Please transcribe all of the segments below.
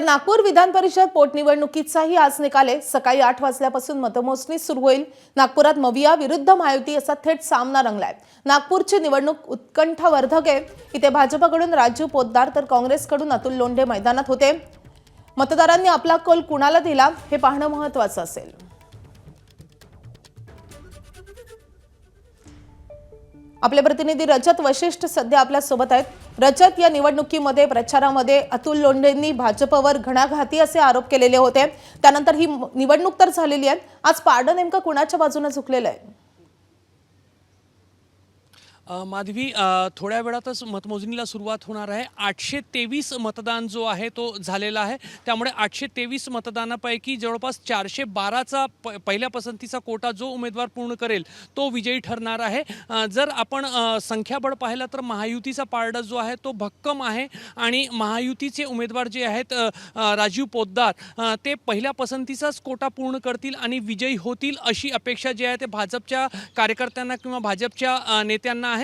तर नागपूर विधान परिषद पोटनिवडणुकीचाही आज निकाल आहे। सकाळी 8 वाजल्यापासून मतमोजणी सुरू होईल। नागपुरात मविया विरुद्ध महायुती असा थेट सामना रंगलाय। नागपूरची निवडणूक उत्कंठावर्धक आहे। इथे भाजपकडून राजू पोद्दार तर काँग्रेसकडून अतुल लोंढे मैदानात होते। मतदारांनी आपला कौल कुणाला दिला हे पाहणं महत्त्वाचं असेल। आपले प्रतिनिधी रजत वशिष्ठ सध्या आपल्या सोबत आहेत। रजत, या निवडणुकीमध्ये प्रचारामध्ये अतुल लोंढेंनी भाजपवर घणाघाती असे आरोप केलेले होते। त्यानंतर ही निवडणूक तर झालेली आहे। आज पारडं नेमकं कुणाच्या बाजूने झुकलेलं आहे? माधवी, थोड्या वेळातच मतमोजणीला सुरुवात होणार आहे। 823 मतदान जो आहे तो झालेला आहे। त्यामुळे 823 मतदानापैकी जवळपास 412चा पहिल्या पसंतीचा कोटा जो उमेदवार पूर्ण करेल तो विजयी ठरणार आहे। जर आपण संख्याबळ पाहिलं तर महायुतीचा पारडा जो आहे तो भक्कम आहे आणि महायुतीचे उमेदवार जे आहेत राजू पोद्दार ते पहिल्या पसंतीचाच कोटा पूर्ण करतील आणि विजयी होतील अशी अपेक्षा जी आहे ते भाजपच्या कार्यकर्त्यांना किंवा भाजपच्या नेत्यांना आहे।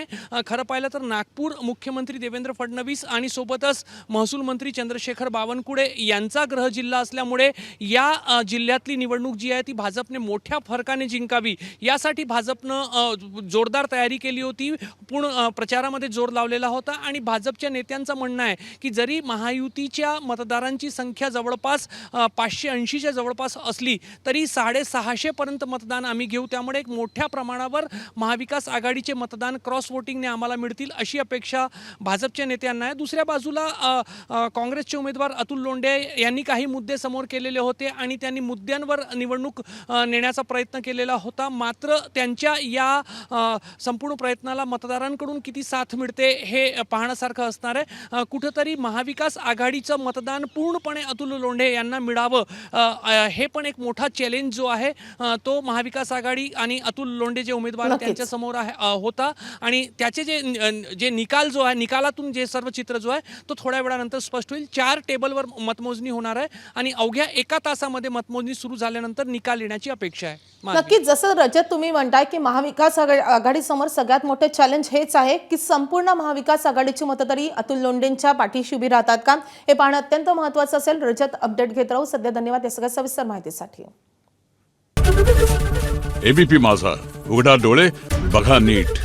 खरं पाहिलं तर नागपूर मुख्यमंत्री देवेंद्र फडणवीस आणि सोबतच महसूल मंत्री चंद्रशेखर बावनकुळे यांचा गृह जिल्हा असल्यामुळे या जिल्ह्यातली निवडणूक जी आहे ती भाजपने मोठ्या फरकाने जिंकावी यासाठी भाजपनं जोरदार तयारी केली होती। पूर्ण प्रचारामध्ये जोर लावलेला होता आणि भाजपच्या नेत्यांचं म्हणणं आहे की जरी महायुतीच्या मतदारांची संख्या जवळपास 580च्या जवळपास असली तरी 650 पर्यंत मतदान आम्ही घेऊ। त्यामुळे एक मोठ्या प्रमाणावर महाविकास आघाडीचे मतदान क्रॉस वोटिंगने आम्हाला मिळतील अशी अपेक्षा भाजपच्या नेत्यांना आहे। दुसऱ्या बाजूला काँग्रेसचे उमेदवार अतुल लोंढे यांनी काही मुद्दे समोर केलेले होते आणि त्यांनी मुद्द्यांवर निवडणूक नेण्याचा प्रयत्न केलेला होता। मात्र त्यांच्या या संपूर्ण प्रयत्नाला मतदारांकडून किती साथ मिळते हे पाहण्यासारखं असणार आहे। कुठेतरी महाविकास आघाडीचं मतदान पूर्णपणे अतुल लोंढे यांना मिळावं हे पण एक मोठा चॅलेंज जो आहे तो महाविकास आघाडी आणि अतुल लोंढे जे उमेदवार त्यांच्या समोर होता आणि त्याचे जे निकाल जो आहे निकालातून जे सर्व चित्र जो आहे तो थोड्या वेळानंतर स्पष्ट होईल। 4 टेबलवर मतमोजणी होणार आहे आणि अवघ्या 1 तासामध्ये मतमोजणी सुरू झाल्यानंतर निकाल येण्याची अपेक्षा आहे। नक्कीच, जसं रजत तुम्ही म्हणताय की महाविकास आघाडी समोर सगळ्यात मोठे चॅलेंज हेच आहे की संपूर्ण महाविकास आघाडीची मतदारी अतुल लोंढेंच्या पाठीशी उभी राहतात का हे पाहणं अत्यंत महत्त्वाचं असेल। रजत, अपडेट घेत राहू। सध्या धन्यवाद या सगळ्या सविस्तर माहितीसाठी। एबीपी माझा, उघडा डोळे बघा नीट।